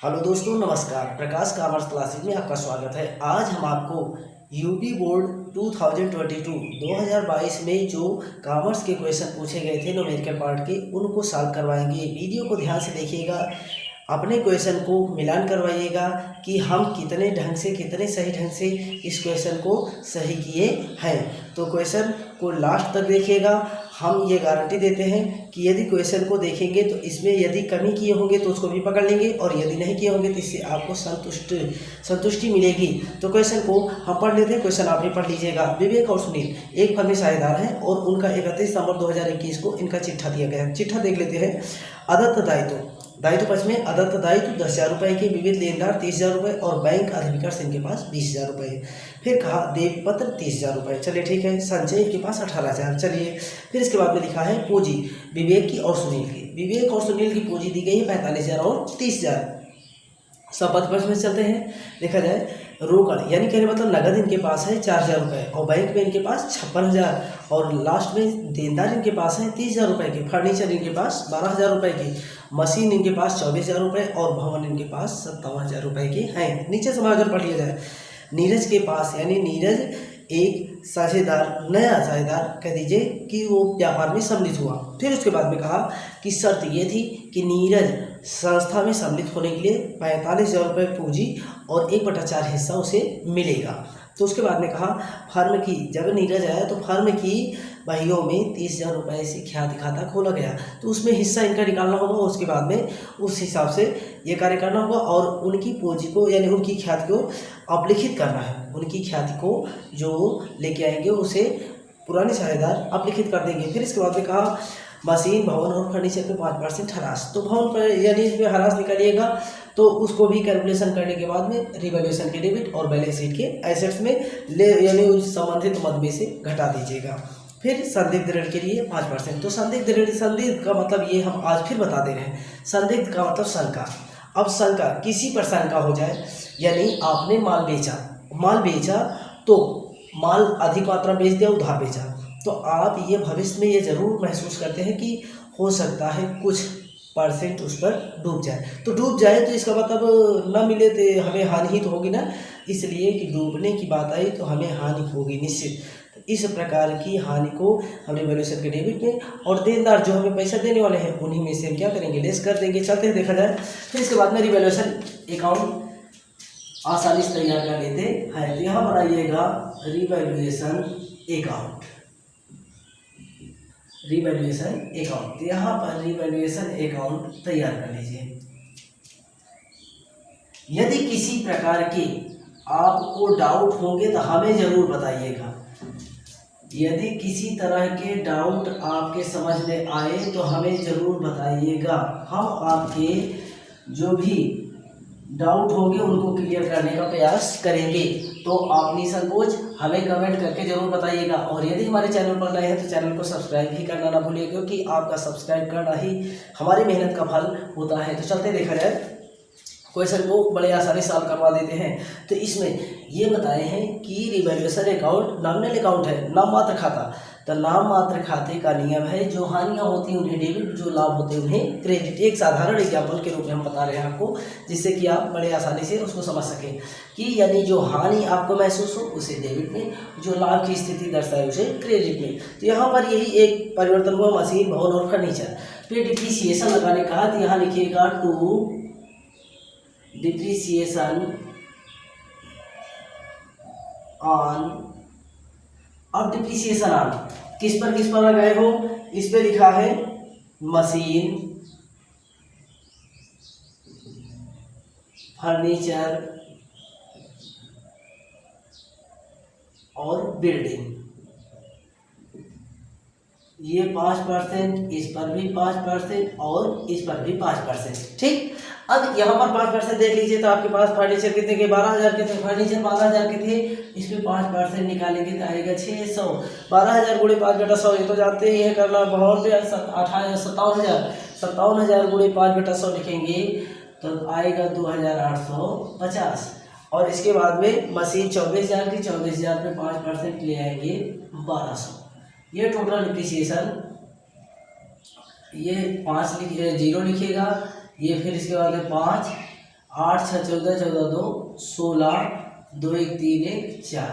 Hello दोस्तों, नमस्कार। प्रकाश commerce classes में आपका स्वागत है। आज हम आपको यूपी बोर्ड 2022 में जो कॉमर्स के क्वेश्चन पूछे गए थे न्यूमेरिकल पार्ट के, उनको सॉल्व करवाएंगे। वीडियो को ध्यान से देखिएगा, अपने क्वेश्चन को मिलान करवाइएगा कि हम कितने सही ढंग से इस क्वेश्चन को सही किए हैं। तो क्वेश्चन को लास्ट तक देखिएगा। हम ये गारंटी देते हैं कि यदि क्वेश्चन को देखेंगे तो इसमें यदि कमी किए होंगे तो उसको भी पकड़ लेंगे, और यदि नहीं किए होंगे तो इससे आपको संतुष्टि मिलेगी। तो क्वेश्चन को हम पढ़ लेते हैं। क्वेश्चन आप भी पढ़ लीजिएगा। विवेक और सुनील एक फर्म में साझेदार हैं और उनका 31 दिसंबर 2021 को इनका चिट्ठा दिया गया है। चिट्ठा देख लेते हैं। अदत्त दायित्व पक्ष में अदत्त दायित्व 10,000 रुपये के, विविध लेनदार 30,000 रुपये और बैंक अधिविकर्ष इनके पास 20,000 रुपये। फिर कहा देव पत्र 30,000 रुपये। चलिए ठीक है। संचय इनके पास 18,000। चलिए फिर इसके बाद में लिखा है पूंजी विवेक की और सुनील की। विवेक और सुनील की पूंजी दी गई है 45,000 और 30,000। संपत्ति पक्ष में चलते हैं। देखा जाए रोकड़ यानी कहने मतलब नगद इनके पास है 4,000 रुपये और बैंक में इनके पास 56,000 और लास्ट में देनदार इनके पास है 30,000 रुपये के। फर्नीचर इनके पास 12,000 रुपये की, मशीन इनके पास 24,000 रुपये और भवन इनके पास 57,000 रुपये के हैं। नीचे समय अगर पढ़ लिया जाए, नीरज के पास यानी नीरज एक नया साझेदार कह दीजिए कि वो व्यापार में सम्मिलित हुआ। फिर उसके बाद में कहा कि शर्त ये थी कि नीरज संस्था में सम्मिलित होने के लिए 45,000 रुपये पूंजी और 1/4 हिस्सा उसे मिलेगा। तो उसके बाद में कहा फर्म की, जब नीरज आया तो फर्म की बहियों में 30,000 रुपये से ख्याति खाता खोला गया, तो उसमें हिस्सा इनका निकालना होगा। उसके बाद में उस हिसाब से ये कार्य करना होगा और उनकी पूंजी को यानी उनकी ख्याति को अपलिखित करना है। उनकी ख्याति को जो लेके आएंगे उसे पुराने साझेदार अपलिखित कर देंगे। फिर इसके बाद में कहा मशीन, भवन और फर्नीचर पे 5% हरास। तो भवन पर यानी इसमें हरास निकालिएगा तो उसको भी कैलकुलेशन करने के बाद में रिवैल्यूएशन के डेबिट और बैलेंस शीट के एसेट्स में ले यानी उस संबंधित मद में से घटा दीजिएगा। फिर संदिग्ध ऋण के लिए 5%। तो संदिग्ध का मतलब ये हम आज फिर बता दे रहे हैं। संदिग्ध का मतलब शंका। अब शंका किसी पर शंका हो जाए, यानी आपने माल बेचा तो माल अधिक मात्रा बेच दिया, उधार बेचा, तो आप ये भविष्य में ये जरूर महसूस करते हैं कि हो सकता है कुछ % उस पर डूब जाए। तो डूब जाए तो इसका मतलब न मिले तो हमें हानि ही तो होगी ना, इसलिए कि डूबने की बात आई तो हमें हानि होगी निश्चित। तो इस प्रकार की हानि को हम रिवैल्यूएशन के डेबिट में और देनदार जो हमें पैसा देने वाले हैं उन्हीं में से हम क्या करेंगे, लेस कर देंगे। चलते हैं देखा जाए। फिर इसके बाद में रिवैल्यूएशन अकाउंट आसानी से तैयार कर लेते हैं। तो यहाँ बनाइएगा रिवैल्यूएशन अकाउंट। तो यहाँ पर रिवैल्यूएशन अकाउंट तैयार कर लीजिए। यदि किसी प्रकार के आपको डाउट होंगे तो हमें जरूर बताइएगा। यदि किसी तरह के डाउट आपके समझ में आए तो हमें जरूर बताइएगा। हम आपके जो भी डाउट होंगे उनको क्लियर करने का प्रयास करेंगे। तो आप निसंकोच हमें कमेंट करके जरूर बताइएगा। और यदि हमारे चैनल पर नए हैं तो चैनल को सब्सक्राइब भी करना ना भूलिए, क्योंकि आपका सब्सक्राइब करना ही हमारी मेहनत का फल होता है। तो चलते देखा जाए, क्वेश्चन को बड़े आसानी से सॉल्व करवा देते हैं। तो इसमें ये बताए हैं कि रिवैल्यूएशन अकाउंट नॉमिनल अकाउंट है, नाम मात्र खाता। तो नाम मात्र खाते का नियम है, जो हानियां होती हैं उन्हें डेबिट, जो लाभ होते हैं उन्हें क्रेडिट। एक साधारण एग्जाम्पल के रूप में हम बता रहे हैं आपको, जिससे कि आप बड़े आसानी से उसको समझ सकें कि यानी जो हानि आपको महसूस हो उसे डेबिट में, जो लाभ की स्थिति दर्शाए उसे क्रेडिट में। तो यहाँ पर यही एक परिवर्तन हुआ, मशीन, भवन और फर्नीचर। फिर डिप्रीसिएशन लगाने का, तो यहाँ लिखिएगा टू डिप्रीसिएशन ऑन। अब डिप्रीसिएशन ऑन किस पर लगाए हो, इस पे लिखा है मशीन, फर्नीचर और बिल्डिंग। ये 5%, इस पर भी 5% और इस पर भी 5%। ठीक। अब यहाँ पर 5% देख लीजिए तो आपके पास फर्नीचर कितने के, 12,000 के थे। फर्नीचर 12,000 के थे, इसमें 5% निकालेंगे तो आएगा 600। 12,000 गुणे 5/100, ये तो जानते ही है करना। बहुत 57,000 गुणे 5/100 लिखेंगे तो आएगा 2,850। और इसके बाद में मशीन 24,000 की, 24,000 पे 5% ले आएंगे 1,200। ये टोटल डिप्रीसिएशन, ये 0 लिखिएगा, ये फिर इसके बाद में 5 8 6 14 14 2 16 2 1 3 1 4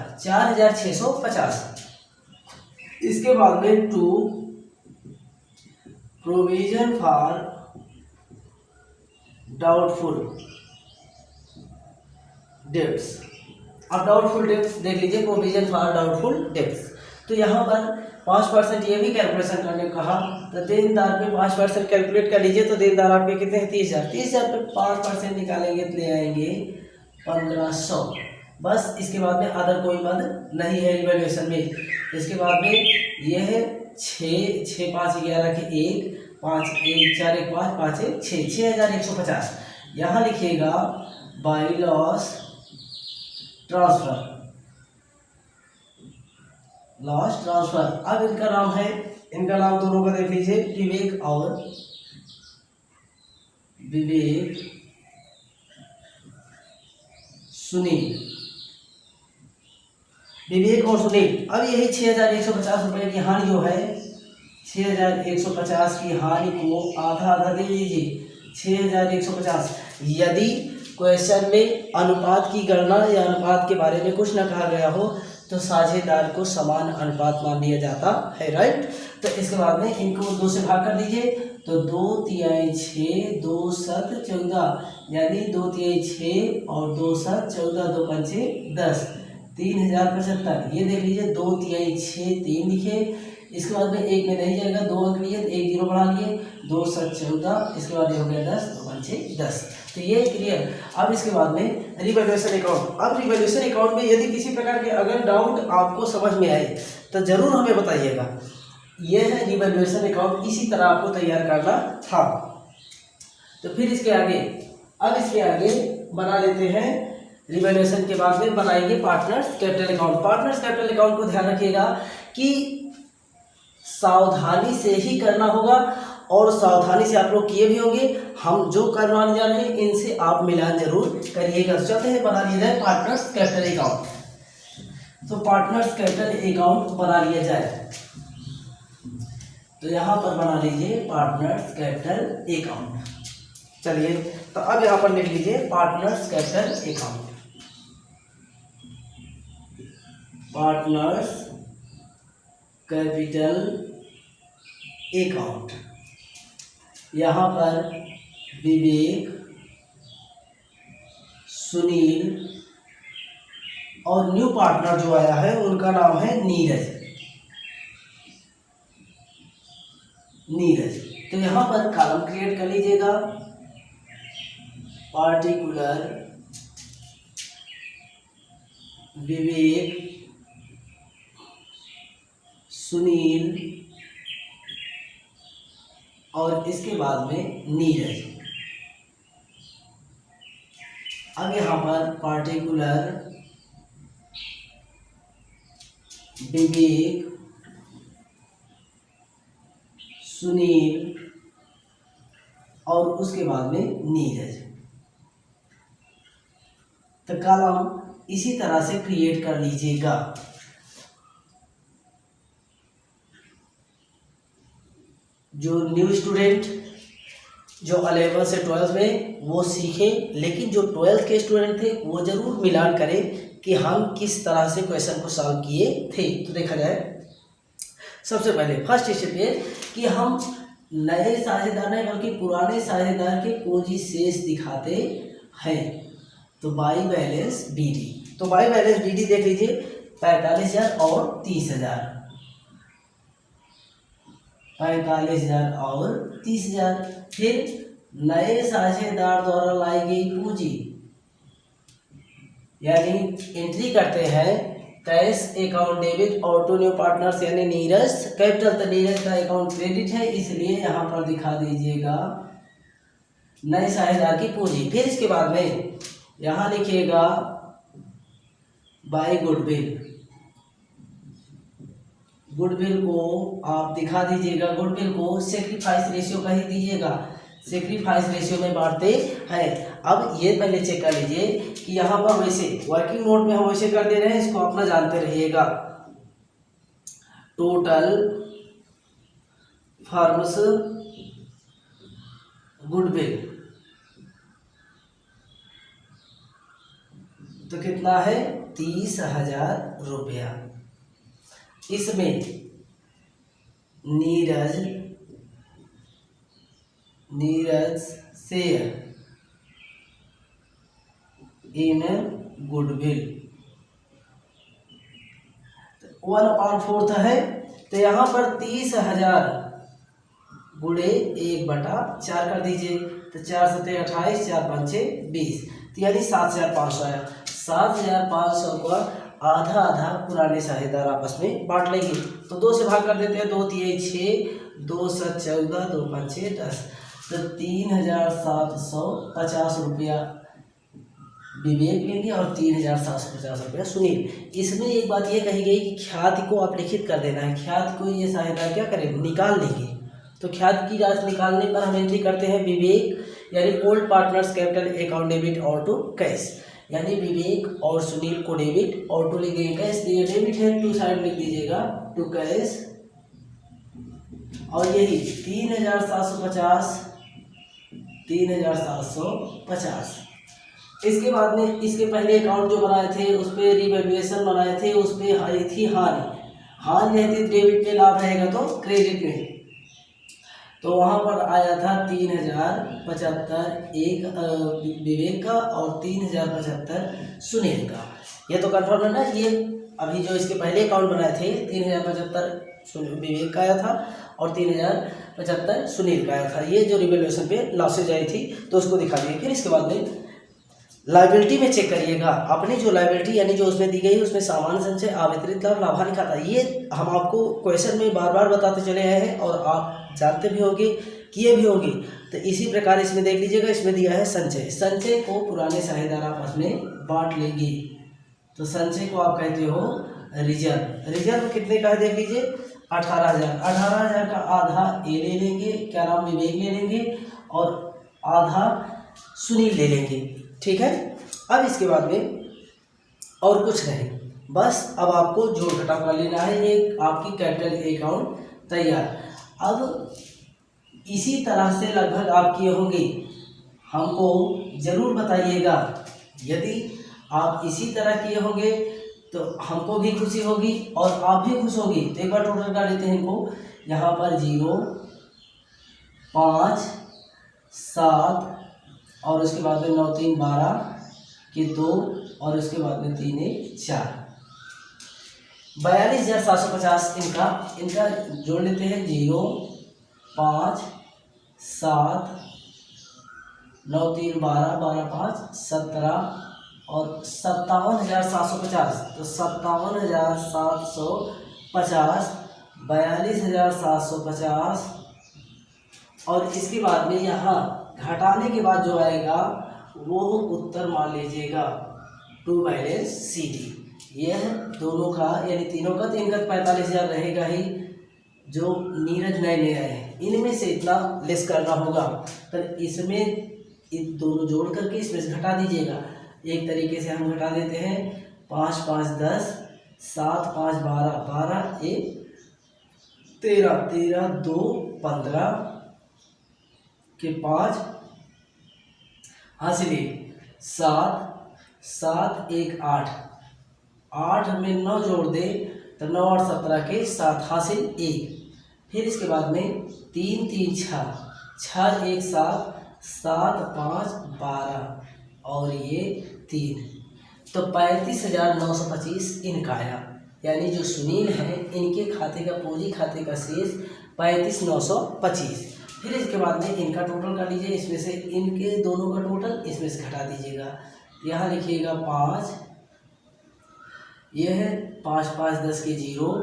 4650। इसके बाद में to provision for doubtful debts. अब डाउटफुल डेब्ट्स देख लीजिए, प्रोविजन फॉर डाउटफुल डेब्ट्स। तो यहाँ पर 5% ये भी कैलकुलेशन करने को कहा, तो देनदार पे 5% कैलकुलेट कर लीजिए। तो देनदार आपके कितने हैं? 30,000। 30,000 पे 5% निकालेंगे तो ले आएंगे 1500। बस इसके बाद में अदर कोई मद नहीं है इवैल्यूएशन में। इसके बाद में ये है 6 6 5 11 के 1 5 1 4 1 5 5 1 6 6150। यहाँ लिखिएगा by loss transfer, loss transfer. अब इनका नाम है, इनका नाम दोनों का देख लीजिए, विवेक और विवेक सुनील, विवेक और सुनील। अब यही 6150 रुपये की हानि जो है, 6150 की हानि को आधा आधा दे दीजिए, 6150। यदि क्वेश्चन में अनुपात की गणना या अनुपात के बारे में कुछ न कहा गया हो तो साझेदार को समान अनुपात मान लिया जाता है, राइट। तो इसके बाद में इनको 2 से भाग कर दीजिए, तो 2 तिहाई 6 2 7 14, यानी 2 तिहाई 6 और 2 7 14 2 पंचे 10, 3075। ये देख लीजिए 2 तिहाई 6 3 लिखे, इसके बाद में एक में नहीं जाएगा, 2 अंक लिए, एक जीरो बढ़ा लिए, 2 7 14, इसके बाद ये हो गया 10 2 पंचे 10। तो ये क्लियर। अब इसके बाद में रिवैल्यूएशन अकाउंट। अब रिवैल्यूएशन अकाउंट में यदि किसी प्रकार के अगर डाउट आपको समझ में आए तो जरूर हमें बताइएगा। ये है रिवैल्यूएशन अकाउंट, इसी तरह आपको तैयार करना था। तो फिर इसके आगे, अब इसके आगे बना लेते हैं, रिवैल्यूएशन के बाद में बनाएंगे partners capital account. Partners capital account को ध्यान रखिएगा कि सावधानी से ही करना होगा, और सावधानी से आप लोग किए भी होंगे। हम जो करवाने जा रहे हैं इनसे आप मिलान जरूर करिएगा। तो चलते हैं, बना लिया जाए पार्टनर्स कैपिटल अकाउंट। तो पार्टनर्स कैपिटल अकाउंट बना लिया जाए, तो यहाँ पर बना लीजिए पार्टनर्स कैपिटल अकाउंट। चलिए, तो अब यहाँ पर लिख लीजिए partners capital account, partners capital account. यहाँ पर विवेक, सुनील और न्यू पार्टनर जो आया है उनका नाम है नीरज, नीरज। तो यहाँ पर कॉलम क्रिएट कर लीजिएगा, पार्टिकुलर विवेक, सुनील और इसके बाद में नीरज। अब यहाँ पर पार्टिकुलर विवेक, सुनील और उसके बाद में नीरज। तो कॉलम इसी तरह से क्रिएट कर लीजिएगा। जो न्यू स्टूडेंट जो 11 से 12 में वो सीखे, लेकिन जो 12th के स्टूडेंट थे वो जरूर मिलान करें कि हम किस तरह से क्वेश्चन को सॉल्व किए थे। तो देखा जाए, सबसे पहले फर्स्ट स्टेप ये कि हम नए साझेदार नहीं बल्कि पुराने साझेदार के पूंजी शेष दिखाते हैं। तो बाई बैलेंस बीडी, तो बाई बैलेंस बीडी देख लीजिए 45,000 और 30,000, 45,000 और 30,000। फिर नए साझेदार द्वारा लाई गई पूंजी, यानी एंट्री करते हैं कैश अकाउंट डेबिट और टू न्यू पार्टनर्स यानी नीरज कैपिटल। तो नीरज का अकाउंट क्रेडिट है, इसलिए यहाँ पर दिखा दीजिएगा नए साझेदार की पूंजी। फिर इसके बाद में यहाँ लिखिएगा बाय गुडविल, गुडविल को आप दिखा दीजिएगा, गुडविल को सेक्रीफाइस रेशियो का ही दीजिएगा, सेक्रीफाइस रेशियो में बांटते हैं। अब ये पहले चेक कर लीजिए कि यहाँ पर वैसे वर्किंग नोट में हम वैसे कर दे रहे हैं, इसको अपना जानते रहिएगा। टोटल फर्म्स गुडविल तो कितना है 30,000 रुपया। इसमें नीरज शेयर इन गुडविल 1/4 है। तो यहाँ पर 30,000 गुणे 1/4 कर दीजिए। तो 4 सत्ते 28, 4 पंचे 20, तो यानी 7,500 आया। 7,500 का आधा आधा पुराने साझेदार आपस में बांट लेंगे। तो 2 से भाग कर देते हैं। 2 तिये 6, 2 7 14, 2 पंचे 10। तो 3,750 रुपया विवेक लेंगे और 3,750 रुपया सुनील। इसमें एक बात ये कही गई कि ख्याति को आप लिखित कर देना है। ख्याति को ये साझेदार क्या करें, निकाल लेंगे। तो ख्याति की राशि निकालने पर हम एंट्री करते हैं विवेक यानी old partners capital account debit और टू कैश, यानी विवेक और सुनील को डेबिट और टू लिख देंगे कैश। ये डेबिट है, टू साइड लिख दीजिएगा टू कैश। और यही 3,750। इसके बाद में इसके पहले अकाउंट जो बनाए थे उस पर रिवैल्यूएशन बनाए थे, उस पर आई थी हानि रहती डेबिट पे, लाभ रहेगा तो क्रेडिट में। तो वहाँ पर आया था 3,075 एक विवेक का और 3,075 सुनील का। ये तो कन्फर्म है ना। ये अभी जो इसके पहले अकाउंट बनाए थे 3,075 विवेक का आया था और 3,075 सुनील का आया था। ये जो रिवैल्यूएशन पे लॉसेज आई थी तो उसको दिखा दिए। फिर इसके बाद में लायबिलिटी में चेक करिएगा। अपनी जो लायबिलिटी यानी जो उसमें दी गई है उसमें सामान्य संचय, आवितरित लाभ, लाभांश खाता, ये हम आपको क्वेश्चन में बार बार बताते चले आए हैं और आप जानते भी होंगे, किए भी होंगे। तो इसी प्रकार इसमें देख लीजिएगा, इसमें दिया है संचय। संचय को पुराने साझेदार आपस में बांट लेंगे। तो संचय को आप कहते हो रिजर्व। रिजर्व कितने का है देख लीजिए 18,000। 18,000 का आधा ए ले लेंगे, क्या नाम, विवेक ले लेंगे और आधा सुनील ले लेंगे। ठीक है। अब इसके बाद में और कुछ नहीं, बस अब आपको जोड़ घटाव कर लेना है। ये आपकी कैपिटल अकाउंट तैयार। अब इसी तरह से लगभग आप किए होंगे, हमको ज़रूर बताइएगा। यदि आप इसी तरह किए होंगे तो हमको भी खुशी होगी और आप भी खुश होगी। तो एक बार टोटल कर लेते हैं इनको। यहाँ पर 0, 5, 7 और उसके बाद में 9 3 12 के 2 और उसके बाद में 3 1 4, 42,750 इनका जोड़ लेते हैं। 0 5 7 9 3 12 12 5 17 और 57,750। तो 57,750 42,750 और इसके बाद में यहाँ घटाने के बाद जो आएगा वो उत्तर मान लीजिएगा टू बैलेंस CD। यह दोनों का यानी तीनों का 3 का 45,000 रहेगा ही। जो नीरज नए आए हैं इनमें से इतना लेस करना होगा। तो इसमें इन दोनों जोड़ करके इसमें से घटा दीजिएगा। एक तरीके से हम घटा देते हैं। 5 5 10, 7 5 12, 12 1 13, 13 2 15 के 5 हासिल 7 7 1 8, 8 में 9 जोड़ दे तो 9 8 17 के 7 हासिल 1। फिर इसके बाद में 3 3 6, 6 1 7, 7 5 12 और ये 3। तो 35,925 इनका आया। यानी जो सुनील हैं इनके खाते का पूंजी खाते का शेष 35,925। फिर इसके बाद में इनका टोटल कर लीजिए। इसमें से इनके दोनों का टोटल इसमें से घटा दीजिएगा। यहाँ लिखिएगा 5, यह है 5 5 10 के 0,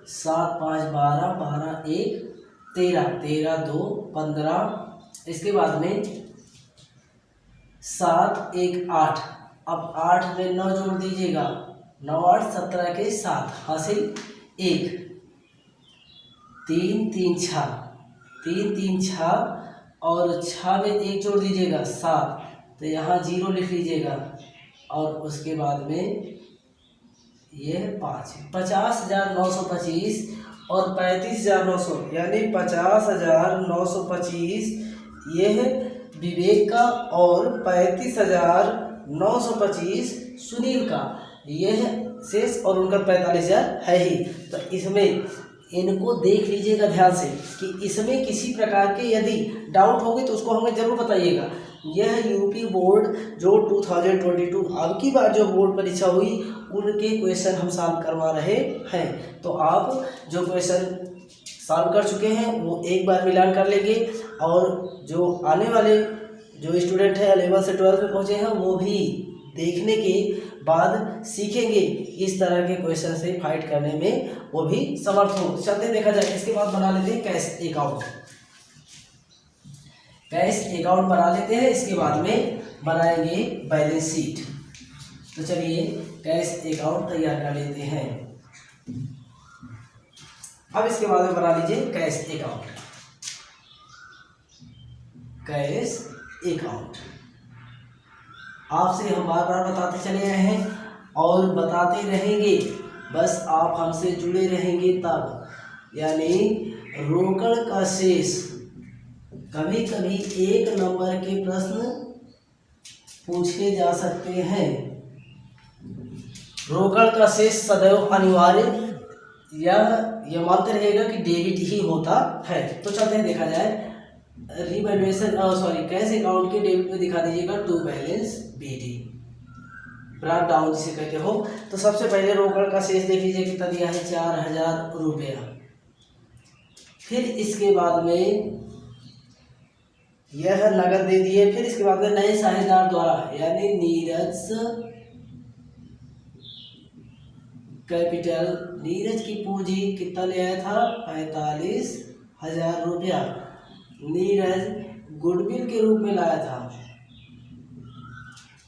7 5 12, 12 1 13, 13 2 15। इसके बाद में 7 1 8, अब 8 में 9 जोड़ दीजिएगा। 9 8 17 के 7 हासिल 1। 3 3 6, 3 3 6 और 6 में 1 जोड़ दीजिएगा 7। तो यहाँ 0 लिख लीजिएगा और उसके बाद में ये 5 है। 50,925 और 35,900 यानी 50,925 ये है विवेक का और 35,925 सुनील का यह शेष और उनका 45,000 है ही। तो इसमें इनको देख लीजिएगा ध्यान से कि इसमें किसी प्रकार के यदि डाउट होगी तो उसको हमें ज़रूर बताइएगा। यह यूपी बोर्ड जो 2022 अब की बार जो बोर्ड परीक्षा हुई उनके क्वेश्चन हम सॉल्व करवा रहे हैं। तो आप जो क्वेश्चन सॉल्व कर चुके हैं वो एक बार मिलान कर लेंगे, और जो आने वाले जो स्टूडेंट हैं 11 से 12 में पहुँचे हैं वो भी देखने के बाद सीखेंगे इस तरह के क्वेश्चन से फाइट करने में वो भी समर्थ हो। चलते देखा जाए, इसके बाद बना लेते हैं कैश अकाउंट। कैश अकाउंट बना लेते हैं, इसके बाद में बनाएंगे बैलेंस शीट। तो चलिए कैश अकाउंट तैयार कर लेते हैं। अब इसके बाद में बना लीजिए कैश अकाउंट। कैश अकाउंट आपसे हम बार बार बताते चले आए हैं और बताते रहेंगे, बस आप हमसे जुड़े रहेंगे तब। यानी रोकड़ का शेष, कभी कभी एक नंबर के प्रश्न पूछे जा सकते हैं। रोकड़ का शेष सदैव अनिवार्य यह मानते रहेगा कि डेबिट ही होता है। तो चलते हैं देखा जाए, रिवैल्यूएशन कैश अकाउंट के डेबिट में दिखा दीजिएगा to balance BD, break down जिसे कहते हो। तो सबसे पहले रोकड़ का शेष देख लीजिए कितना दिया है, 4,000 रुपया। फिर इसके बाद में यह नगद दे दिए। फिर इसके बाद में नए साझेदार द्वारा यानी नीरज कैपिटल, नीरज की पूंजी कितना ले आया था, 45,000 रुपया। नीरज गुडविल के रूप में लाया था,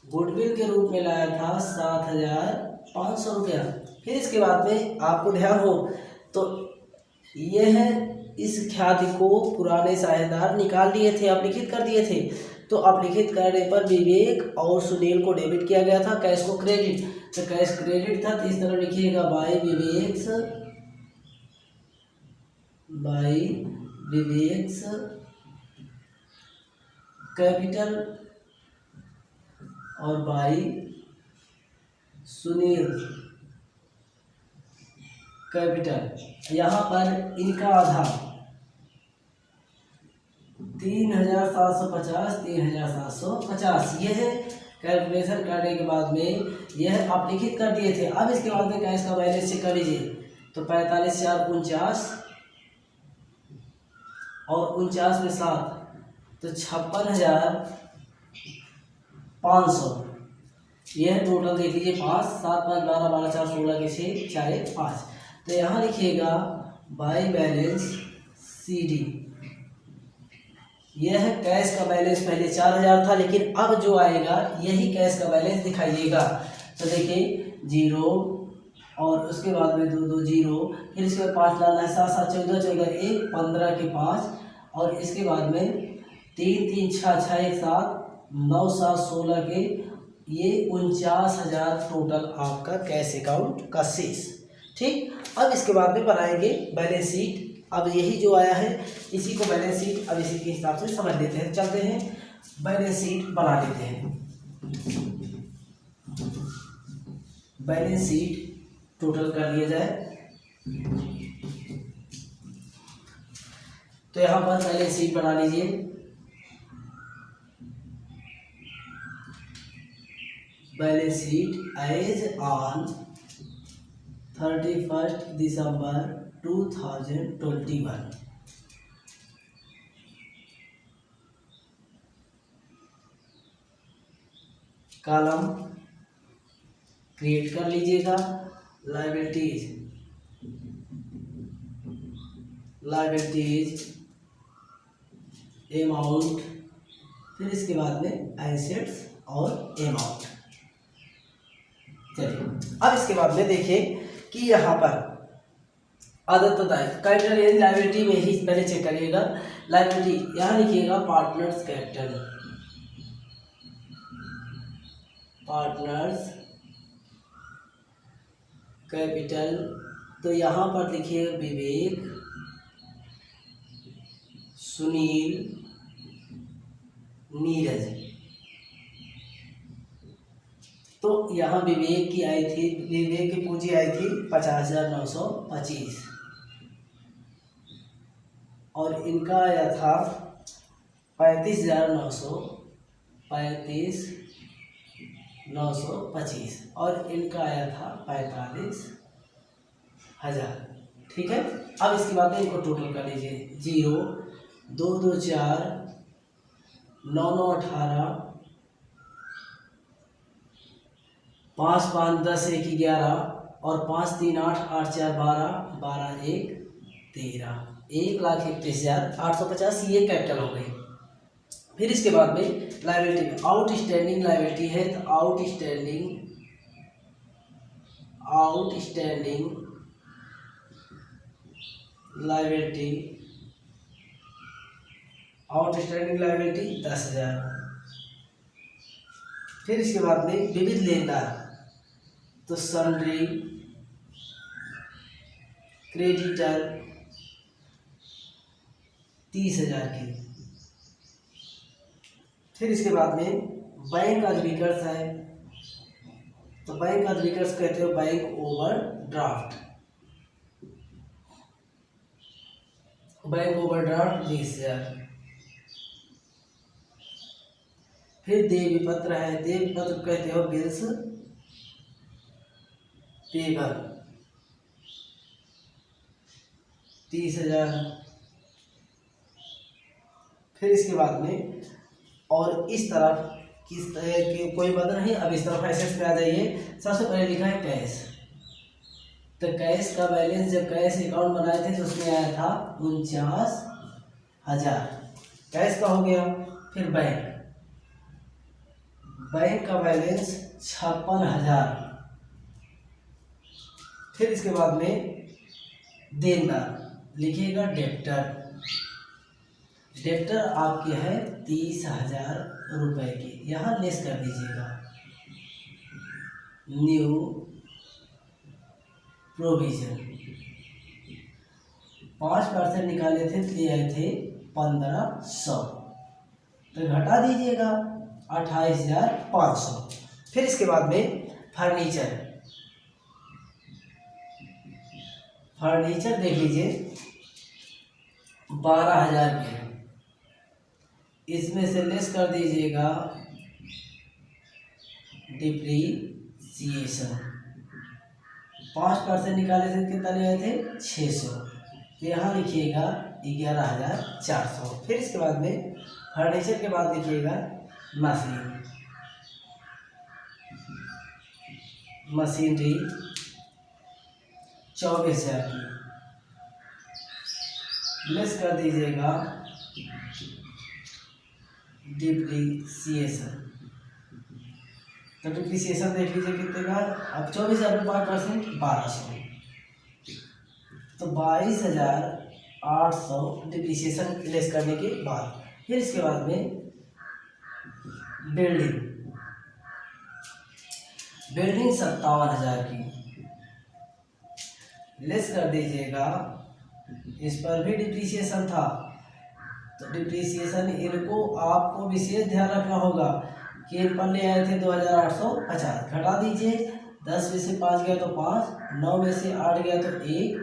गुडविल के रूप में लाया था 7,500 रुपया। फिर इसके बाद में आपको ध्यान हो तो यह इस ख्याति को पुराने साझेदार निकाल दिए थे, अपलिखित कर दिए थे। तो अपलिखित करने पर विवेक और सुनील को डेबिट किया गया था, कैश को क्रेडिट। तो कैश क्रेडिट था, तो इस तरह लिखिएगा बाय विवेक्स कैपिटल और बाय सुनील कैपिटल। यहाँ पर इनका आधार 3,750, 3,750 ये है। कैलकुलेशन करने के बाद में यह आप लिखित कर दिए थे। अब इसके बाद में कैश का बैलेंस चेक कर लीजिए, तो 45,49 और 49 में 7 तो 56,500। यह टोटल देख लीजिए 5, 7, 5, 12, 12, 4, 16 के 6, 4, 5। तो यहाँ लिखिएगा बाय बैलेंस CD। यह कैश का बैलेंस पहले 4,000 था, लेकिन अब जो आएगा यही कैश का बैलेंस दिखाइएगा। तो देखिए 0 और उसके बाद में 2 2 0, फिर इसके बाद 5 लाना है, 7 7 14 14 1 15 के 5, और इसके बाद में 3 3 6 6 1 7 9 7 16 के ये 49,000 टोटल आपका कैश अकाउंट का शेष। ठीक, अब इसके बाद में बनाएंगे बैलेंस शीट। अब यही जो आया है इसी को बैलेंस शीट अब इसी के हिसाब से समझ लेते हैं। चलते हैं बैलेंस शीट बना लेते हैं। बैलेंस शीट टोटल कर लिया जाए। तो यहाँ पर बैलेंस शीट बना लीजिए। Balance sheet as on 31 December 2021। Column create कर लीजिएगा। लायबिलिटीज अमाउंट, फिर इसके बाद में एसेट्स और अमाउंट। चलिए अब इसके बाद में देखिए कि यहाँ पर आदतदायक कैपिटल यानी लायबिलिटी में ही पहले चेक करिएगा। लायबिलिटी यहाँ लिखिएगा पार्टनर्स कैपिटल, पार्टनर्स कैपिटल। तो यहाँ पर लिखिए विवेक, सुनील, नीरज। तो यहाँ विवेक की आई थी, विवेक की पूंजी आई थी 50,925 और इनका आया था 35,925 और इनका आया था 45,000। ठीक है। अब इसके बाद में इनको टोटल कर लीजिए। 0 2 2 4 9 9 18 5 5 10 1 11 और 5 3 8 8 4 12 12 1 13 1,31,850 ये कैपिटल हो गई। फिर इसके बाद में लायबिलिटी में आउटस्टैंडिंग लायबिलिटी है तो आउटस्टैंडिंग लायबिलिटी 10,000। फिर इसके बाद में विविध लेनदार तो सन्ड्री क्रेडिटर 30,000 की। फिर इसके बाद में बैंक अधिविकर्स है तो बैंक अधिविकर्स कहते हो बैंक ओवरड्राफ्ट 20,000। फिर देय पत्र है, देय पत्र कहते हो बिल्स पेबल 30,000। फिर इसके बाद में और इस तरफ किस तरह की कोई बदल नहीं। अब इस तरफ एसेट्स पे आ जाइए। सबसे पहले लिखा है कैश, तो कैश का बैलेंस जब कैश अकाउंट बनाए थे तो उसमें आया था 49,000, कैश का हो गया। फिर बैंक का बैलेंस 56,000। फिर इसके बाद में देनदार लिखिएगा डेप्टर आपके है 30,000 रुपए की, यहाँ लेस कर दीजिएगा। न्यू प्रोविजन 5% निकाले थे तो ये आए थे 1,500, तो घटा दीजिएगा 28,500। फिर इसके बाद में फर्नीचर देख लीजिए 12,000 के, इसमें से लेस कर दीजिएगा डिप्रीसिएशन। 5% निकाले थे कितना ले आए थे 600, तो यहाँ लिखिएगा 11,400। फिर इसके बाद में फर्नीचर के बाद लिखिएगा मशीनरी 24,000 की, लेस कर दीजिएगा डिप्रीसिएशन। तो डिप्रीसिएशन देख लीजिए कितने का, अब 24,000 में 5% 1,200, तो 22,800 डिप्रीसिएशन लेस करने के बाद। फिर इसके बाद में बिल्डिंग 57,000 की, लेस कर दीजिएगा। इस पर भी डिप्रीसिएशन था तो डिप्रीसिएशन इनको आपको विशेष ध्यान रखना होगा कि इन पर ले आए थे 2,850, घटा दीजिए। 10 में से 5 गया तो 5, 9 में से 8 गया तो 1,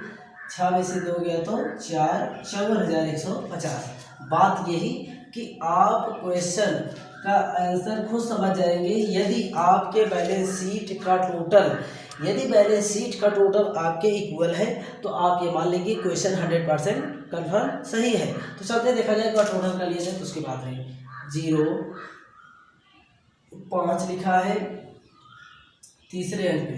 6 में से 2 गया तो 4, 54,150। बात यही कि आप क्वेश्चन का आंसर खुद समझ जाएंगे यदि आपके बैलेंस शीट का टोटल आपके इक्वल है तो आप ये मान लेंगे क्वेश्चन 100% कन्फर्म सही है। तो चलते देखा जाएगा टोटल कर लिया जाए तो उसके बाद में 0 5 लिखा है, तीसरे अंक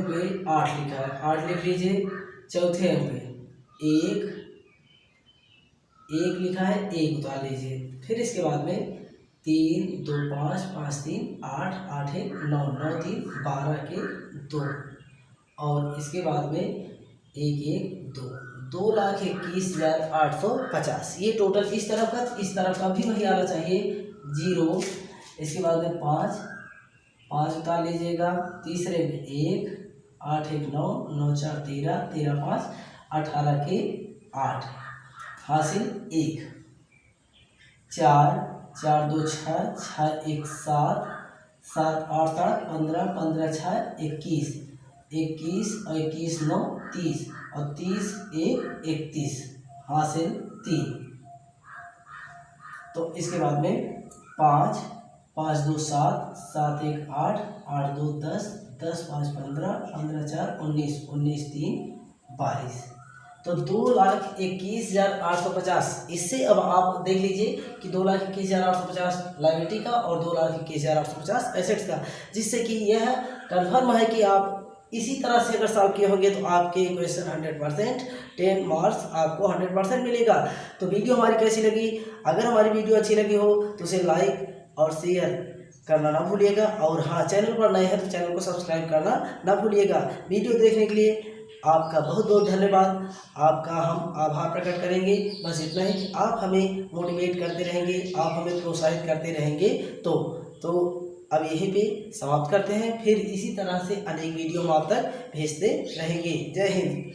पे 8 लिखा है, 8 लिख लीजिए। चौथे अंक पे 1 लिखा है, 1 उतार लीजिए। फिर इसके बाद में 3 2 5 5 3 8 8 1 9 9 3 12 के 2 और इसके बाद में 1 1 2 2,21,850। ये टोटल इस तरफ का भी वही आना चाहिए 0। इसके बाद में 5 उतार लीजिएगा। तीसरे में 1 8 1 9 9 4 13 13 5 18 के 8 हासिल 1 4 4 2 6 6 1 7 7 8 7 15, 15 6 21, 21 और 21 9 30 और 30 1 31, हासिल 3। तो इसके बाद में 5 5 2 7 7 1 8 8 2 10 10 5 15 15 4 19 19 3 22। तो 2,21,850। इससे अब आप देख लीजिए कि 2,21,850 लायबिलिटी का और 2,21,850 एसेट्स का, जिससे कि यह कन्फर्म है कि आप इसी तरह से अगर सॉल्व किए होंगे तो आपके क्वेश्चन 100% 10 मार्क्स आपको 100% मिलेगा। तो वीडियो हमारी कैसी लगी? अगर हमारी वीडियो अच्छी लगी हो तो उसे लाइक और शेयर करना ना भूलिएगा, और हाँ, चैनल पर नए हैं तो चैनल को सब्सक्राइब करना ना भूलिएगा। वीडियो देखने के लिए आपका बहुत बहुत धन्यवाद। आपका हम आभार प्रकट करेंगे। बस इतना ही कि आप हमें मोटिवेट करते रहेंगे, आप हमें प्रोत्साहित करते रहेंगे। तो अब यहीं पे समाप्त करते हैं, फिर इसी तरह से अनेक वीडियो हम आप तक भेजते रहेंगे। जय हिंद।